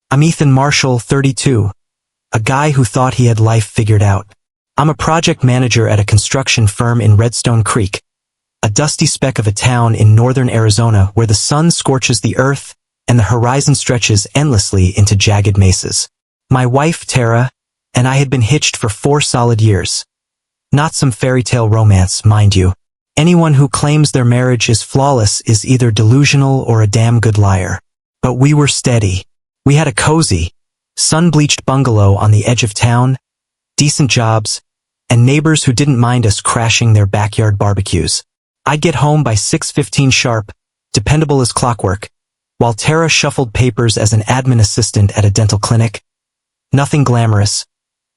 I'm Ethan Marshall, 32, a guy who thought he had life figured out. I'm a project manager at a construction firm in Redstone Creek, a dusty speck of a town in northern Arizona where the sun scorches the earth and the horizon stretches endlessly into jagged mesas. My wife, Tara, and I had been hitched for 4 solid years. Not some fairy tale romance, mind you. Anyone who claims their marriage is flawless is either delusional or a damn good liar. But we were steady. We had a cozy, sun-bleached bungalow on the edge of town, decent jobs, and neighbors who didn't mind us crashing their backyard barbecues. I'd get home by 6:15 sharp, dependable as clockwork, while Tara shuffled papers as an admin assistant at a dental clinic. Nothing glamorous,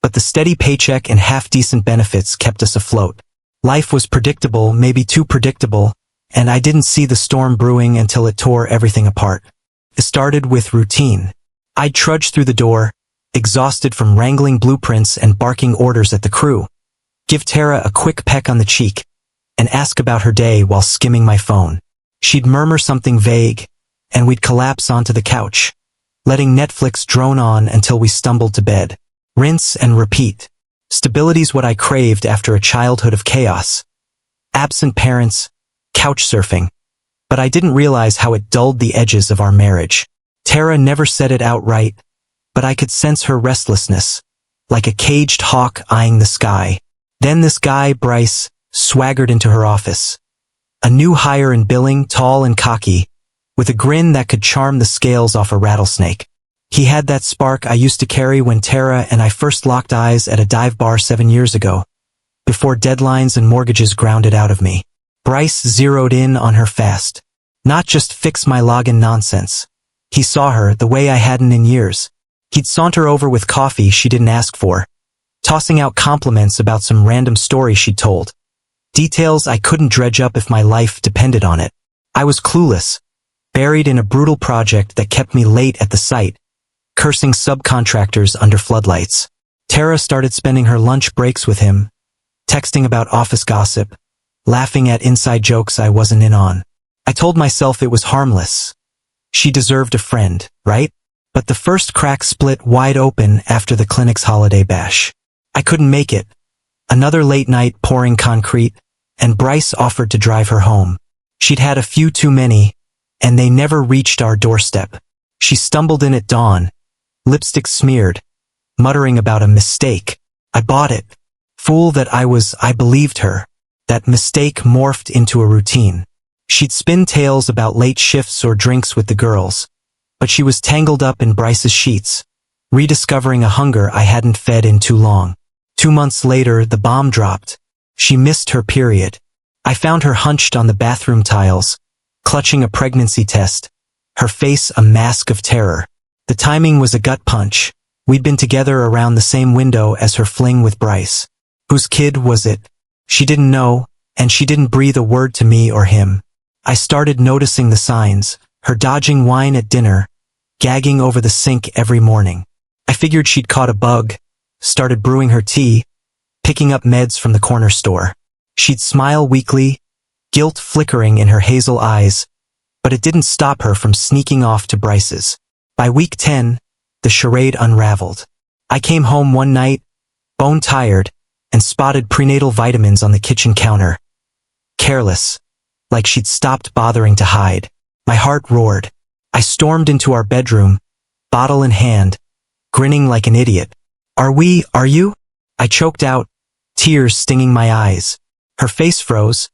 but the steady paycheck and half-decent benefits kept us afloat. Life was predictable, maybe too predictable, and I didn't see the storm brewing until it tore everything apart. It started with routine. I'd trudge through the door, exhausted from wrangling blueprints and barking orders at the crew, give Tara a quick peck on the cheek, and ask about her day while skimming my phone. She'd murmur something vague, and we'd collapse onto the couch, letting Netflix drone on until we stumbled to bed. Rinse and repeat. Stability's what I craved after a childhood of chaos. Absent parents, couch surfing. But I didn't realize how it dulled the edges of our marriage. Tara never said it outright, but I could sense her restlessness, like a caged hawk eyeing the sky. Then this guy, Bryce, swaggered into her office. A new hire in billing, tall and cocky, with a grin that could charm the scales off a rattlesnake. He had that spark I used to carry when Tara and I first locked eyes at a dive bar 7 years ago, before deadlines and mortgages ground it out of me. Bryce zeroed in on her fast. Not just fix my login nonsense. He saw her the way I hadn't in years. He'd saunter over with coffee she didn't ask for, tossing out compliments about some random story she'd told. Details I couldn't dredge up if my life depended on it. I was clueless, buried in a brutal project that kept me late at the site, cursing subcontractors under floodlights. Tara started spending her lunch breaks with him, texting about office gossip, laughing at inside jokes I wasn't in on. I told myself it was harmless. She deserved a friend, right? But the first crack split wide open after the clinic's holiday bash. I couldn't make it. Another late night pouring concrete, and Bryce offered to drive her home. She'd had a few too many, and they never reached our doorstep. She stumbled in at dawn, lipstick smeared, muttering about a mistake. I bought it. Fool that I was, I believed her. That mistake morphed into a routine. She'd spin tales about late shifts or drinks with the girls, but she was tangled up in Bryce's sheets, rediscovering a hunger I hadn't fed in too long. 2 months later, the bomb dropped. She missed her period. I found her hunched on the bathroom tiles, clutching a pregnancy test, her face a mask of terror. The timing was a gut punch. We'd been together around the same window as her fling with Bryce. Whose kid was it? She didn't know, and she didn't breathe a word to me or him. I started noticing the signs, her dodging wine at dinner, gagging over the sink every morning. I figured she'd caught a bug, started brewing her tea, picking up meds from the corner store. She'd smile weakly, guilt flickering in her hazel eyes, but it didn't stop her from sneaking off to Bryce's. By week 10, the charade unraveled. I came home one night, bone-tired, and spotted prenatal vitamins on the kitchen counter. Careless, like she'd stopped bothering to hide. My heart roared. I stormed into our bedroom, bottle in hand, grinning like an idiot. Are you? I choked out, tears stinging my eyes. Her face froze,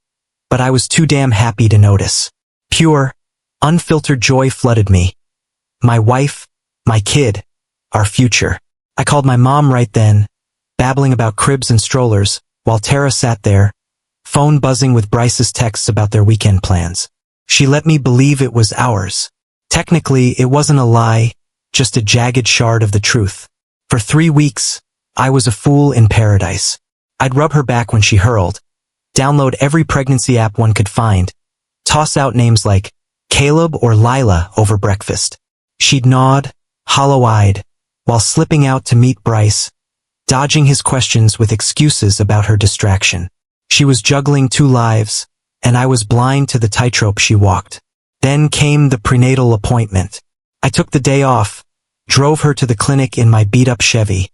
but I was too damn happy to notice. Pure, unfiltered joy flooded me. My wife, my kid, our future. I called my mom right then, babbling about cribs and strollers, while Tara sat there, phone buzzing with Bryce's texts about their weekend plans. She let me believe it was ours. Technically, it wasn't a lie, just a jagged shard of the truth. For 3 weeks, I was a fool in paradise. I'd rub her back when she hurled, download every pregnancy app one could find, toss out names like Caleb or Lila over breakfast. She'd nod, hollow-eyed, while slipping out to meet Bryce, dodging his questions with excuses about her distraction. She was juggling 2 lives, and I was blind to the tightrope she walked. Then came the prenatal appointment. I took the day off, drove her to the clinic in my beat-up Chevy,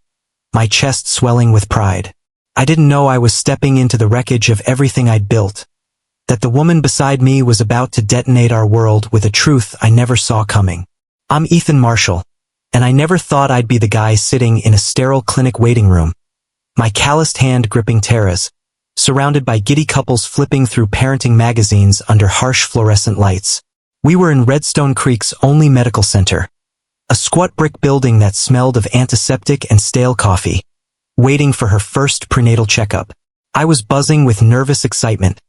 my chest swelling with pride. I didn't know I was stepping into the wreckage of everything I'd built, that the woman beside me was about to detonate our world with a truth I never saw coming. I'm Ethan Marshall, and I never thought I'd be the guy sitting in a sterile clinic waiting room, my calloused hand gripping Tara's, surrounded by giddy couples flipping through parenting magazines under harsh fluorescent lights. We were in Redstone Creek's only medical center, a squat brick building that smelled of antiseptic and stale coffee, waiting for her first prenatal checkup. I was buzzing with nervous excitement,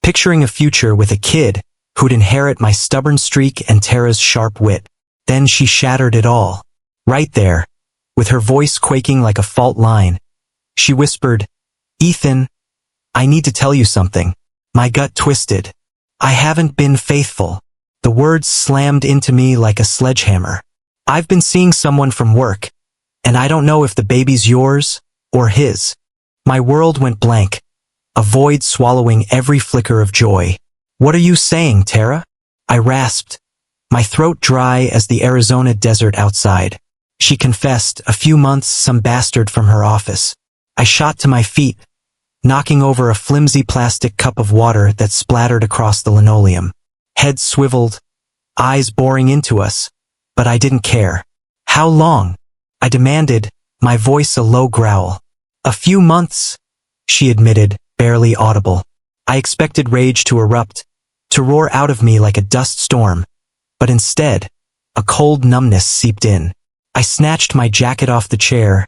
picturing a future with a kid who'd inherit my stubborn streak and Tara's sharp wit. Then she shattered it all. Right there, with her voice quaking like a fault line, she whispered, "Ethan, I need to tell you something." My gut twisted. I haven't been faithful. The words slammed into me like a sledgehammer. I've been seeing someone from work, and I don't know if the baby's yours or his. My world went blank, a void swallowing every flicker of joy. What are you saying, Tara? I rasped, my throat dry as the Arizona desert outside. She confessed, a few months, some bastard from her office. I shot to my feet, knocking over a flimsy plastic cup of water that splattered across the linoleum. Head swiveled, eyes boring into us, but I didn't care. How long? I demanded, my voice a low growl. A few months, she admitted, barely audible. I expected rage to erupt, to roar out of me like a dust storm, but instead, a cold numbness seeped in. I snatched my jacket off the chair,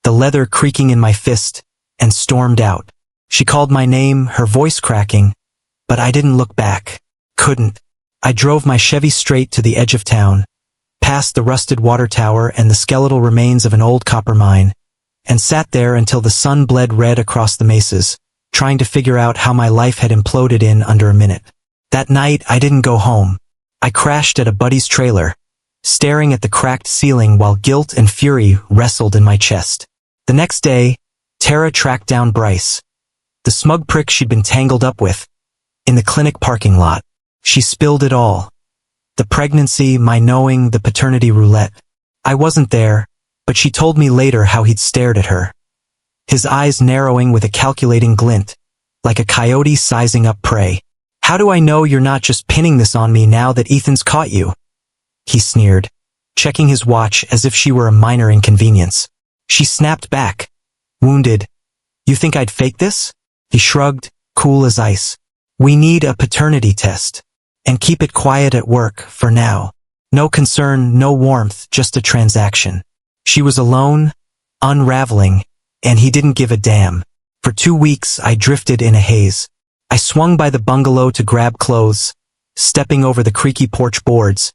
the leather creaking in my fist, and stormed out. She called my name, her voice cracking, but I didn't look back. Couldn't. I drove my Chevy straight to the edge of town, past the rusted water tower and the skeletal remains of an old copper mine, and sat there until the sun bled red across the mesas, trying to figure out how my life had imploded in under a minute. That night, I didn't go home. I crashed at a buddy's trailer, staring at the cracked ceiling while guilt and fury wrestled in my chest. The next day, Tara tracked down Bryce, the smug prick she'd been tangled up with, in the clinic parking lot. She spilled it all. The pregnancy, my knowing, the paternity roulette. I wasn't there, but she told me later how he'd stared at her, his eyes narrowing with a calculating glint, like a coyote sizing up prey. "How do I know you're not just pinning this on me now that Ethan's caught you?" he sneered, checking his watch as if she were a minor inconvenience. She snapped back, wounded. "You think I'd fake this?" He shrugged, cool as ice. "We need a paternity test. And keep it quiet at work, for now. No concern, no warmth, just a transaction." She was alone, unraveling, and he didn't give a damn. For 2 weeks, I drifted in a haze. I swung by the bungalow to grab clothes, stepping over the creaky porch boards,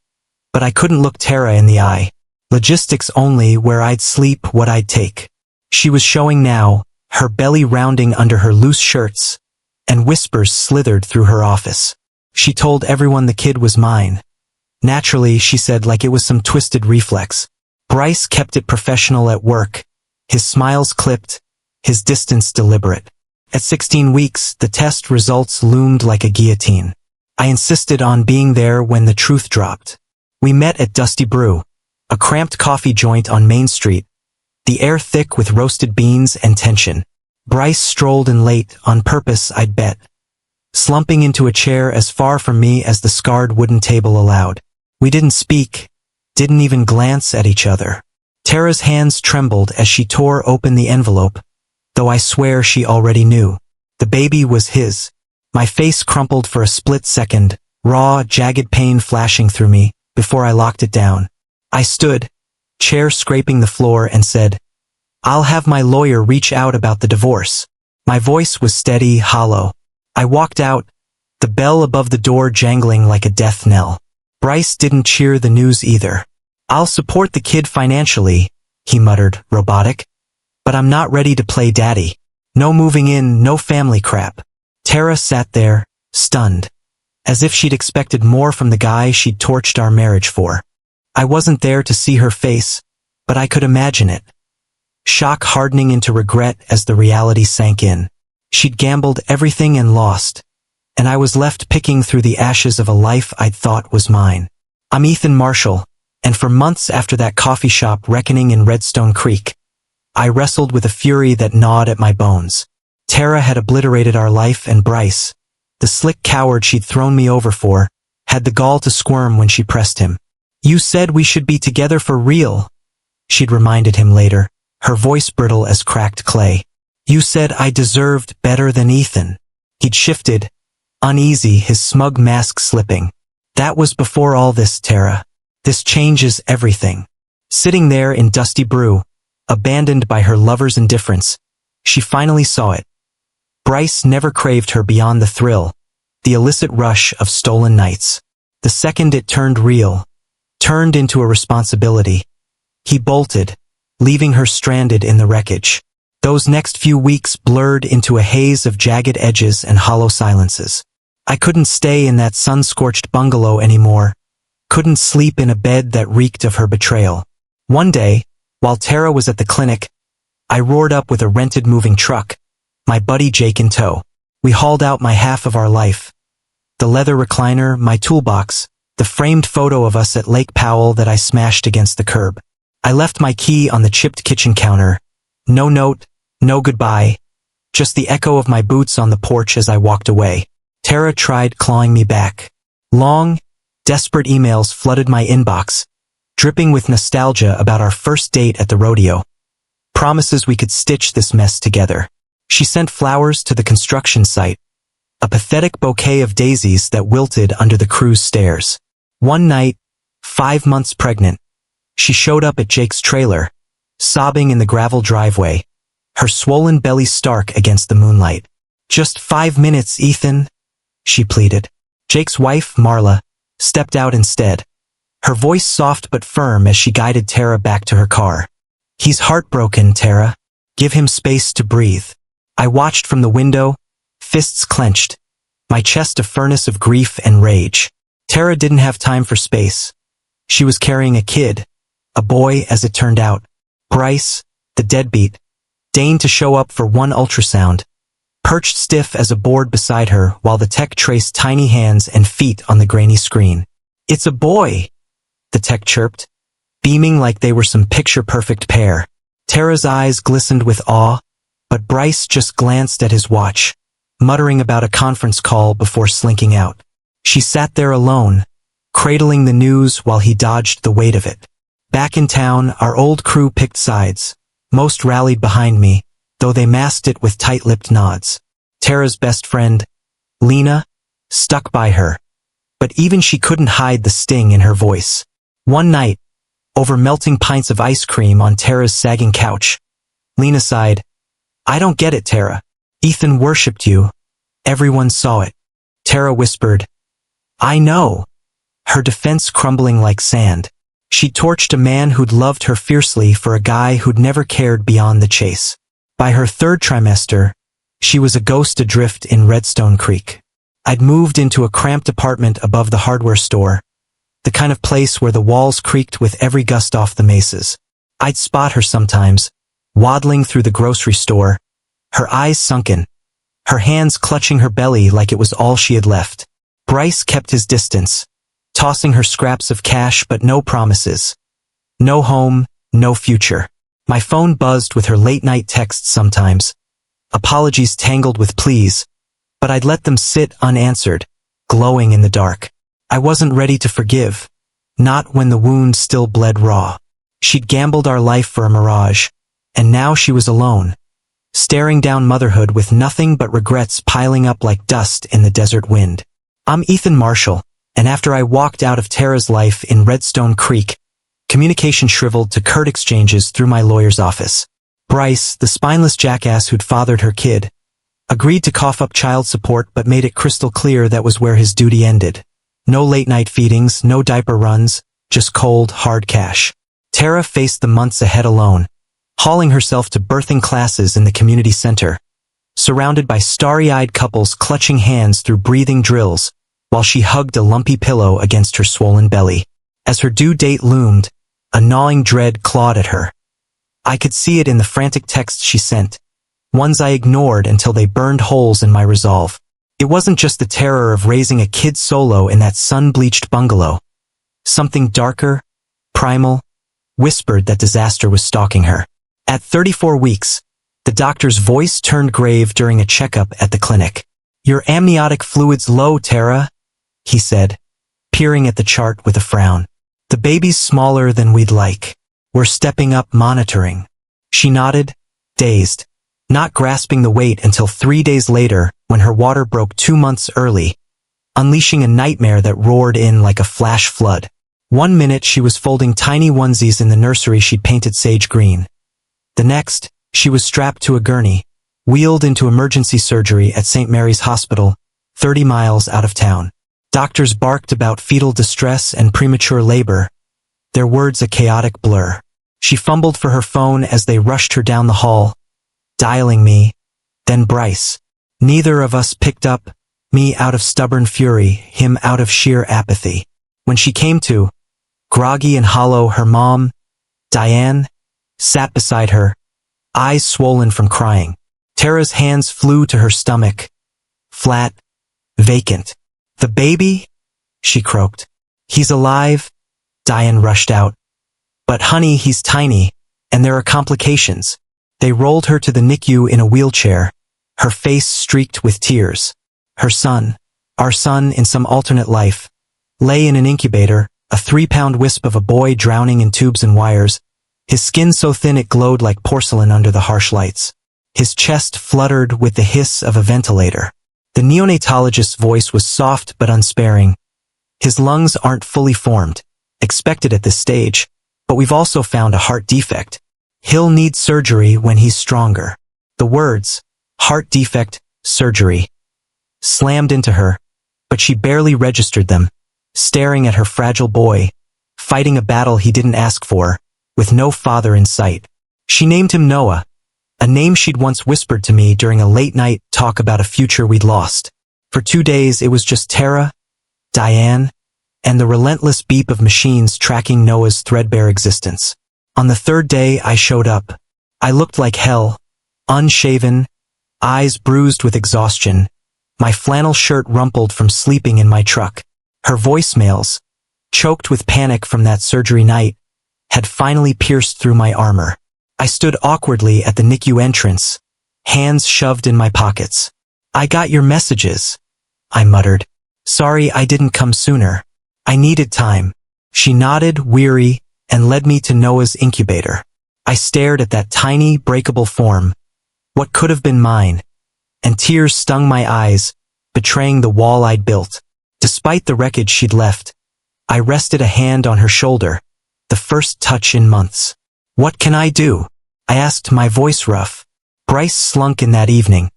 but I couldn't look Tara in the eye. Logistics only, where I'd sleep, what I'd take. She was showing now, her belly rounding under her loose shirts, and whispers slithered through her office. She told everyone the kid was mine. Naturally, she said, like it was some twisted reflex. Bryce kept it professional at work, his smiles clipped, his distance deliberate. At 16 weeks, the test results loomed like a guillotine. I insisted on being there when the truth dropped. We met at Dusty Brew, a cramped coffee joint on Main Street, the air thick with roasted beans and tension. Bryce strolled in late, on purpose, I'd bet, slumping into a chair as far from me as the scarred wooden table allowed. We didn't speak, didn't even glance at each other. Tara's hands trembled as she tore open the envelope, though I swear she already knew. The baby was his. My face crumpled for a split second, raw, jagged pain flashing through me, before I locked it down. I stood, chair scraping the floor, and said, "I'll have my lawyer reach out about the divorce." My voice was steady, hollow. I walked out, the bell above the door jangling like a death knell. Bryce didn't cheer the news either. "I'll support the kid financially," he muttered, robotic. "But I'm not ready to play daddy. No moving in, no family crap." Tara sat there, stunned, as if she'd expected more from the guy she'd torched our marriage for. I wasn't there to see her face, but I could imagine it. Shock hardening into regret as the reality sank in. She'd gambled everything and lost, and I was left picking through the ashes of a life I'd thought was mine. I'm Ethan Marshall, And for months after that coffee shop reckoning in Redstone Creek, I wrestled with a fury that gnawed at my bones. Tara had obliterated our life, and Bryce, the slick coward she'd thrown me over for, had the gall to squirm when she pressed him. "You said we should be together for real," she'd reminded him later, her voice brittle as cracked clay. "You said I deserved better than Ethan." He'd shifted, uneasy, his smug mask slipping. "That was before all this, Tara. This changes everything." Sitting there in Dusty Brew, abandoned by her lover's indifference, she finally saw it. Bryce never craved her beyond the thrill, the illicit rush of stolen nights. The second it turned real, turned into a responsibility, he bolted, leaving her stranded in the wreckage. Those next few weeks blurred into a haze of jagged edges and hollow silences. I couldn't stay in that sun-scorched bungalow anymore, couldn't sleep in a bed that reeked of her betrayal. One day, while Tara was at the clinic, I roared up with a rented moving truck, my buddy Jake in tow. We hauled out my half of our life. The leather recliner, my toolbox, the framed photo of us at Lake Powell that I smashed against the curb. I left my key on the chipped kitchen counter. No note, no goodbye, just the echo of my boots on the porch as I walked away. Tara tried clawing me back. Long, desperate emails flooded my inbox, dripping with nostalgia about our first date at the rodeo. Promises we could stitch this mess together. She sent flowers to the construction site, a pathetic bouquet of daisies that wilted under the crew's stairs. One night, 5 months pregnant, she showed up at Jake's trailer, sobbing in the gravel driveway, her swollen belly stark against the moonlight. "Just 5 minutes, Ethan," she pleaded. Jake's wife, Marla, stepped out instead, her voice soft but firm as she guided Tara back to her car. "He's heartbroken, Tara. Give him space to breathe." I watched from the window, fists clenched, my chest a furnace of grief and rage. Tara didn't have time for space. She was carrying a kid, a boy as it turned out. Bryce, the deadbeat, deigned to show up for one ultrasound, perched stiff as a board beside her while the tech traced tiny hands and feet on the grainy screen. "It's a boy," the tech chirped, beaming like they were some picture-perfect pair. Tara's eyes glistened with awe, but Bryce just glanced at his watch, muttering about a conference call before slinking out. She sat there alone, cradling the news while he dodged the weight of it. Back in town, our old crew picked sides. Most rallied behind me, though they masked it with tight-lipped nods. Tara's best friend, Lena, stuck by her, but even she couldn't hide the sting in her voice. One night, over melting pints of ice cream on Tara's sagging couch, Lena sighed, "I don't get it, Tara. Ethan worshipped you. Everyone saw it." Tara whispered, "I know," her defense crumbling like sand. She torched a man who'd loved her fiercely for a guy who'd never cared beyond the chase. By her third trimester, she was a ghost adrift in Redstone Creek. I'd moved into a cramped apartment above the hardware store, the kind of place where the walls creaked with every gust off the mesas. I'd spot her sometimes, waddling through the grocery store, her eyes sunken, her hands clutching her belly like it was all she had left. Bryce kept his distance, tossing her scraps of cash but no promises. No home, no future. My phone buzzed with her late-night texts sometimes, apologies tangled with pleas, but I'd let them sit unanswered, glowing in the dark. I wasn't ready to forgive, not when the wound still bled raw. She'd gambled our life for a mirage, and now she was alone, staring down motherhood with nothing but regrets piling up like dust in the desert wind. I'm Ethan Marshall, and after I walked out of Tara's life in Redstone Creek, communication shriveled to curt exchanges through my lawyer's office. Bryce, the spineless jackass who'd fathered her kid, agreed to cough up child support but made it crystal clear that was where his duty ended. No late-night feedings, no diaper runs, just cold, hard cash. Tara faced the months ahead alone, hauling herself to birthing classes in the community center, surrounded by starry-eyed couples clutching hands through breathing drills, while she hugged a lumpy pillow against her swollen belly. As her due date loomed, a gnawing dread clawed at her. I could see it in the frantic texts she sent, ones I ignored until they burned holes in my resolve. It wasn't just the terror of raising a kid solo in that sun-bleached bungalow. Something darker, primal, whispered that disaster was stalking her. At 34 weeks, the doctor's voice turned grave during a checkup at the clinic. "Your amniotic fluid's low, Tara," he said, peering at the chart with a frown. "The baby's smaller than we'd like. We're stepping up monitoring." She nodded, dazed, not grasping the weight until 3 days later when her water broke 2 months early, unleashing a nightmare that roared in like a flash flood. 1 minute she was folding tiny onesies in the nursery she'd painted sage green. The next, she was strapped to a gurney, wheeled into emergency surgery at St. Mary's Hospital, 30 miles out of town. Doctors barked about fetal distress and premature labor, their words a chaotic blur. She fumbled for her phone as they rushed her down the hall, dialing me, then Bryce. Neither of us picked up, me out of stubborn fury, him out of sheer apathy. When she came to, groggy and hollow, her mom, Diane, sat beside her, eyes swollen from crying. Tara's hands flew to her stomach, flat, vacant. "The baby?" she croaked. "He's alive," Diane rushed out. "But honey, he's tiny, and there are complications." They rolled her to the NICU in a wheelchair, her face streaked with tears. Her son, our son in some alternate life, lay in an incubator, a 3-pound wisp of a boy drowning in tubes and wires, his skin so thin it glowed like porcelain under the harsh lights. His chest fluttered with the hiss of a ventilator. The neonatologist's voice was soft but unsparing. "His lungs aren't fully formed, expected at this stage, but we've also found a heart defect. He'll need surgery when he's stronger." The words, heart defect, surgery, slammed into her, but she barely registered them, staring at her fragile boy, fighting a battle he didn't ask for, with no father in sight. She named him Noah, a name she'd once whispered to me during a late-night talk about a future we'd lost. For 2 days it was just Tara, Diane, and the relentless beep of machines tracking Noah's threadbare existence. On the 3rd day I showed up. I looked like hell, unshaven, eyes bruised with exhaustion, my flannel shirt rumpled from sleeping in my truck. Her voicemails, choked with panic from that surgery night, had finally pierced through my armor. I stood awkwardly at the NICU entrance, hands shoved in my pockets. "I got your messages," I muttered. "Sorry I didn't come sooner. I needed time." She nodded, weary, and led me to Noah's incubator. I stared at that tiny, breakable form, what could have been mine, and tears stung my eyes, betraying the wall I'd built. Despite the wreckage she'd left, I rested a hand on her shoulder, the first touch in months. "What can I do?" I asked, my voice rough. Bryce slunk in that evening,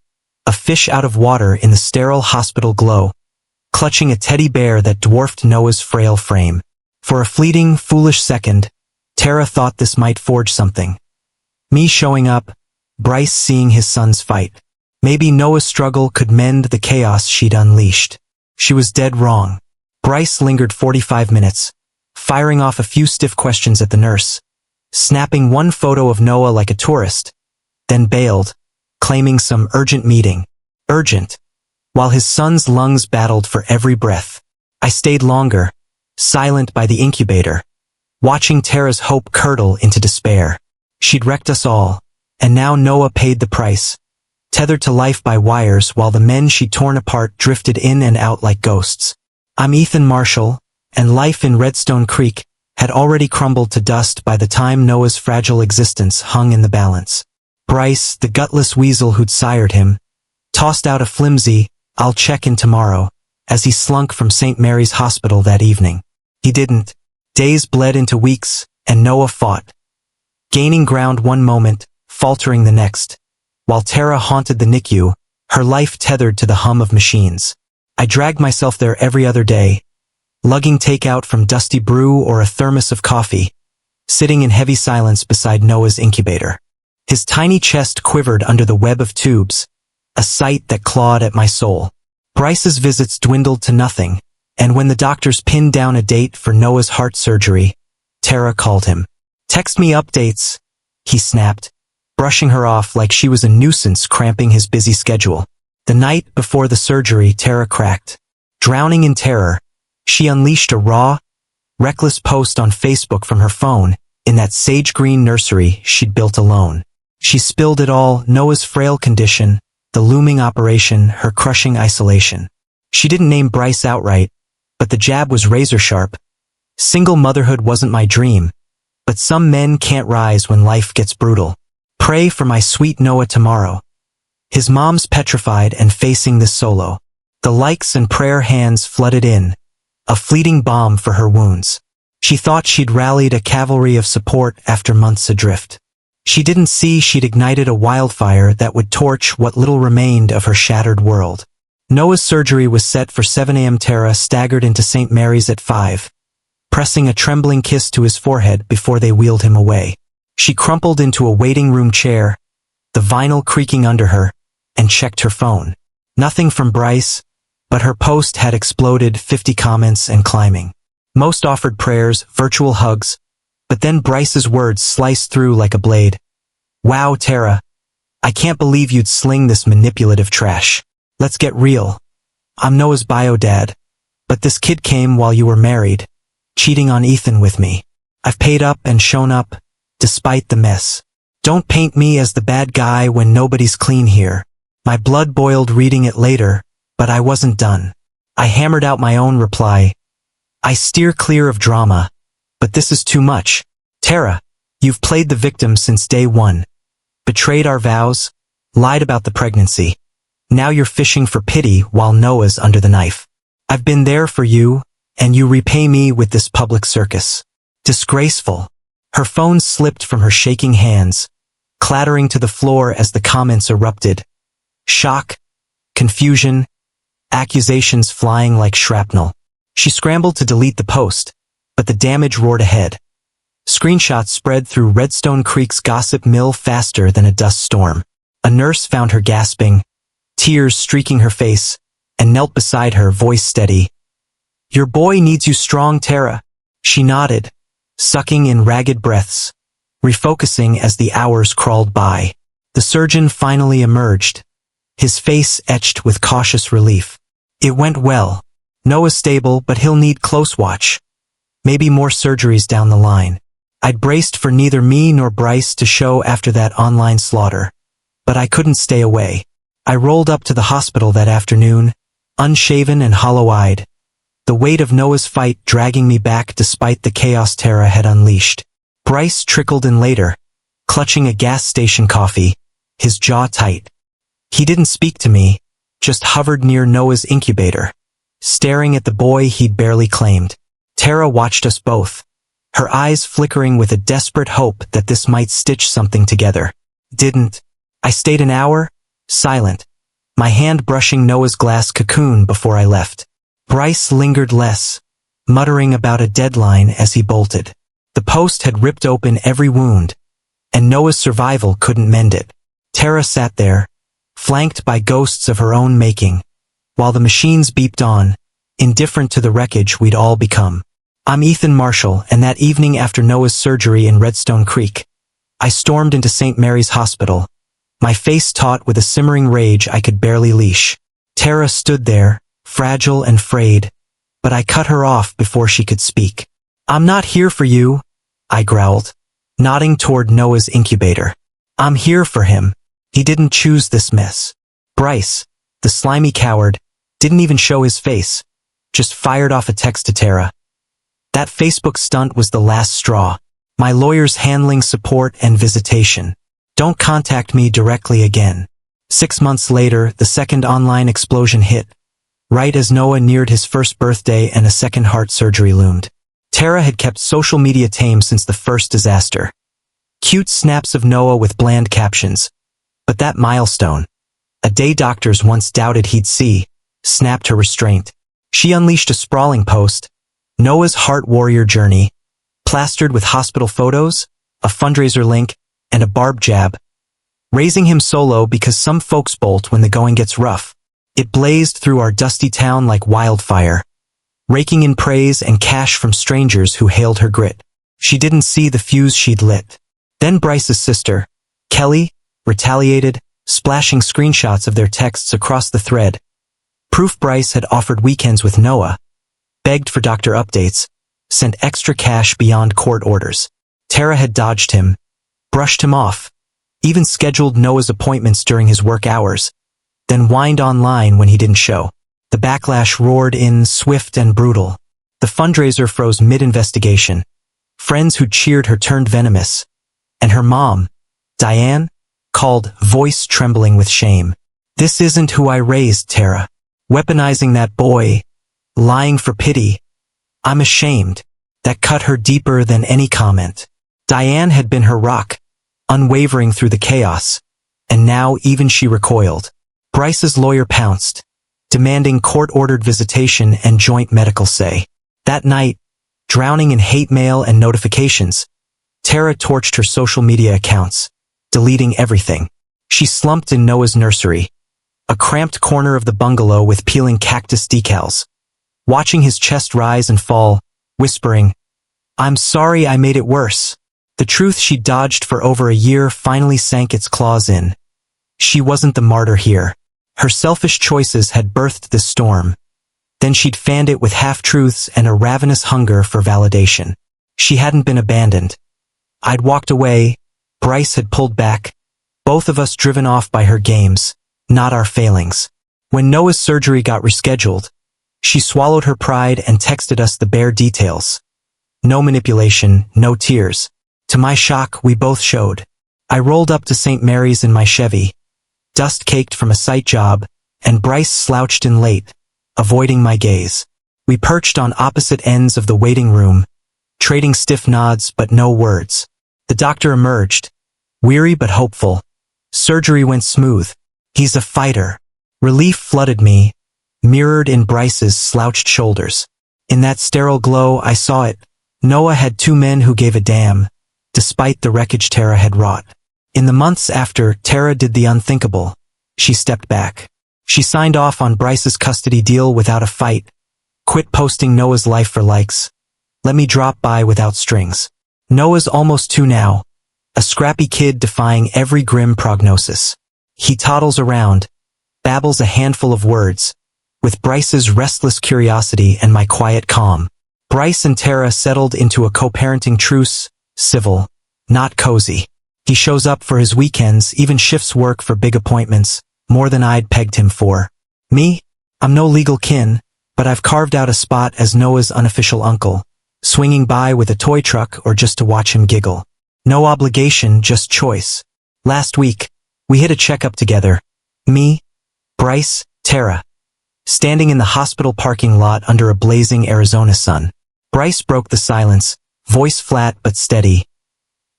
a fish out of water in the sterile hospital glow, clutching a teddy bear that dwarfed Noah's frail frame. For a fleeting, foolish second, Tara thought this might forge something. Me showing up, Bryce seeing his sons fight. Maybe Noah's struggle could mend the chaos she'd unleashed. She was dead wrong. Bryce lingered 45 minutes, firing off a few stiff questions at the nurse, snapping one photo of Noah like a tourist, then bailed, claiming some urgent meeting. Urgent. While his son's lungs battled for every breath. I stayed longer, silent by the incubator, watching Tara's hope curdle into despair. She'd wrecked us all, and now Noah paid the price, tethered to life by wires while the men she'd torn apart drifted in and out like ghosts. I'm Ethan Marshall, and life in Redstone Creek had already crumbled to dust by the time Noah's fragile existence hung in the balance. Bryce, the gutless weasel who'd sired him, tossed out a flimsy, "I'll check in tomorrow," as he slunk from St. Mary's Hospital that evening. He didn't. Days bled into weeks, and Noah fought, gaining ground one moment, faltering the next, while Tara haunted the NICU, her life tethered to the hum of machines. I dragged myself there every other day, lugging takeout from Dusty Brew or a thermos of coffee, sitting in heavy silence beside Noah's incubator. His tiny chest quivered under the web of tubes, a sight that clawed at my soul. Bryce's visits dwindled to nothing, and when the doctors pinned down a date for Noah's heart surgery, Tara called him. "Text me updates," he snapped, brushing her off like she was a nuisance cramping his busy schedule. The night before the surgery, Tara cracked. Drowning in terror, she unleashed a raw, reckless post on Facebook from her phone, in that sage green nursery she'd built alone. She spilled it all, Noah's frail condition, the looming operation, her crushing isolation. She didn't name Bryce outright, but the jab was razor sharp. Single motherhood wasn't my dream, but some men can't rise when life gets brutal. Pray for my sweet Noah tomorrow. His mom's petrified and facing this solo. The likes and prayer hands flooded in, a fleeting balm for her wounds. She thought she'd rallied a cavalry of support after months adrift. She didn't see she'd ignited a wildfire that would torch what little remained of her shattered world. Noah's surgery was set for 7 a.m. Tara staggered into St. Mary's at 5, pressing a trembling kiss to his forehead before they wheeled him away. She crumpled into a waiting room chair, the vinyl creaking under her, and checked her phone. Nothing from Bryce, but her post had exploded, 50 comments and climbing. Most offered prayers, virtual hugs, but then Bryce's words sliced through like a blade. Wow, Tara, I can't believe you'd sling this manipulative trash. Let's get real. I'm Noah's bio dad, but this kid came while you were married, cheating on Ethan with me. I've paid up and shown up, despite the mess. Don't paint me as the bad guy when nobody's clean here. My blood boiled reading it later, but I wasn't done. I hammered out my own reply. I steer clear of drama, but this is too much. Tara, you've played the victim since day one. Betrayed our vows, lied about the pregnancy. Now you're fishing for pity while Noah's under the knife. I've been there for you, and you repay me with this public circus. Disgraceful. Her phone slipped from her shaking hands, clattering to the floor as the comments erupted. Shock, confusion, accusations flying like shrapnel. She scrambled to delete the post, but the damage roared ahead. Screenshots spread through Redstone Creek's gossip mill faster than a dust storm. A nurse found her gasping, tears streaking her face, and knelt beside her, voice steady. Your boy needs you strong, Tara. She nodded, sucking in ragged breaths, refocusing as the hours crawled by. The surgeon finally emerged, his face etched with cautious relief. It went well. Noah's stable, but he'll need close watch. Maybe more surgeries down the line. I'd braced for neither me nor Bryce to show after that online slaughter, but I couldn't stay away. I rolled up to the hospital that afternoon, unshaven and hollow-eyed, the weight of Noah's fight dragging me back despite the chaos Tara had unleashed. Bryce trickled in later, clutching a gas station coffee, his jaw tight. He didn't speak to me, just hovered near Noah's incubator, staring at the boy he'd barely claimed. Tara watched us both, her eyes flickering with a desperate hope that this might stitch something together. Didn't. I stayed an hour, silent, my hand brushing Noah's glass cocoon before I left. Bryce lingered less, muttering about a deadline as he bolted. The post had ripped open every wound, and Noah's survival couldn't mend it. Tara sat there, flanked by ghosts of her own making, while the machines beeped on, indifferent to the wreckage we'd all become. I'm Ethan Marshall, and that evening after Noah's surgery in Redstone Creek, I stormed into St. Mary's Hospital, my face taut with a simmering rage I could barely leash. Tara stood there, fragile and frayed, but I cut her off before she could speak. I'm not here for you, I growled, nodding toward Noah's incubator. I'm here for him. He didn't choose this mess. Bryce, the slimy coward, didn't even show his face, just fired off a text to Tara. That Facebook stunt was the last straw. My lawyer's handling support and visitation. Don't contact me directly again. 6 months later, the second online explosion hit, right as Noah neared his first birthday and a second heart surgery loomed. Tara had kept social media tame since the first disaster. Cute snaps of Noah with bland captions. But that milestone, a day doctors once doubted he'd see, snapped her restraint. She unleashed a sprawling post, Noah's Heart Warrior Journey, plastered with hospital photos, a fundraiser link, and a barb jab, raising him solo because some folks bolt when the going gets rough. It blazed through our dusty town like wildfire, raking in praise and cash from strangers who hailed her grit. She didn't see the fuse she'd lit. Then Bryce's sister, Kelly, retaliated, splashing screenshots of their texts across the thread. Proof Bryce had offered weekends with Noah, begged for doctor updates, sent extra cash beyond court orders. Tara had dodged him, brushed him off, even scheduled Noah's appointments during his work hours, then whined online when he didn't show. The backlash roared in, swift and brutal. The fundraiser froze mid-investigation. Friends who cheered her turned venomous. And her mom, Diane, called, voice trembling with shame. "This isn't who I raised, Tara. Weaponizing that boy, lying for pity. I'm ashamed." That cut her deeper than any comment. Diane had been her rock, unwavering through the chaos, and now even she recoiled. Bryce's lawyer pounced, demanding court-ordered visitation and joint medical say. That night, drowning in hate mail and notifications, Tara torched her social media accounts, deleting everything. She slumped in Noah's nursery, a cramped corner of the bungalow with peeling cactus decals, watching his chest rise and fall, whispering, "I'm sorry I made it worse." The truth she dodged for over a year finally sank its claws in. She wasn't the martyr here. Her selfish choices had birthed this storm. Then she'd fanned it with half-truths and a ravenous hunger for validation. She hadn't been abandoned. I'd walked away, Bryce had pulled back, both of us driven off by her games, not our failings. When Noah's surgery got rescheduled, she swallowed her pride and texted us the bare details. No manipulation, no tears. To my shock, we both showed. I rolled up to St. Mary's in my Chevy, dust caked from a site job, and Bryce slouched in late, avoiding my gaze. We perched on opposite ends of the waiting room, trading stiff nods but no words. The doctor emerged, weary but hopeful. Surgery went smooth. He's a fighter. Relief flooded me, mirrored in Bryce's slouched shoulders. In that sterile glow, I saw it. Noah had two men who gave a damn, despite the wreckage Tara had wrought. In the months after, Tara did the unthinkable. She stepped back. She signed off on Bryce's custody deal without a fight, quit posting Noah's life for likes. Let me drop by without strings. Noah's almost 2 now, a scrappy kid defying every grim prognosis. He toddles around, babbles a handful of words, with Bryce's restless curiosity and my quiet calm. Bryce and Tara settled into a co-parenting truce, civil, not cozy. He shows up for his weekends, even shifts work for big appointments, more than I'd pegged him for. Me? I'm no legal kin, but I've carved out a spot as Noah's unofficial uncle, swinging by with a toy truck or just to watch him giggle. No obligation, just choice. Last week, we hit a checkup together. Me, Bryce, Tara. Standing in the hospital parking lot under a blazing Arizona sun. Bryce broke the silence, voice flat but steady.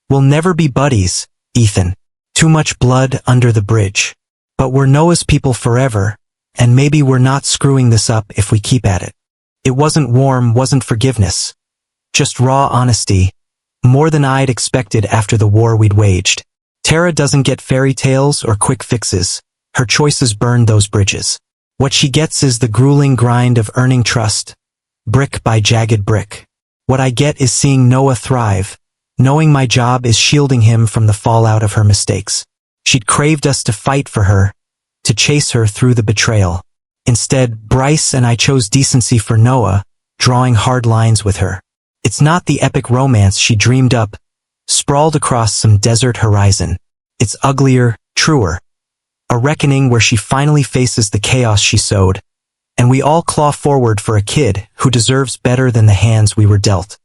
"We'll never be buddies, Ethan. Too much blood under the bridge. But we're Noah's people forever, and maybe we're not screwing this up if we keep at it." It wasn't warm, wasn't forgiveness. Just raw honesty, more than I'd expected after the war we'd waged. Tara doesn't get fairy tales or quick fixes. Her choices burn those bridges. What she gets is the grueling grind of earning trust, brick by jagged brick. What I get is seeing Noah thrive, knowing my job is shielding him from the fallout of her mistakes. She'd craved us to fight for her, to chase her through the betrayal. Instead, Bryce and I chose decency for Noah, drawing hard lines with her. It's not the epic romance she dreamed up, sprawled across some desert horizon. It's uglier, truer. A reckoning where she finally faces the chaos she sowed, and we all claw forward for a kid who deserves better than the hands we were dealt.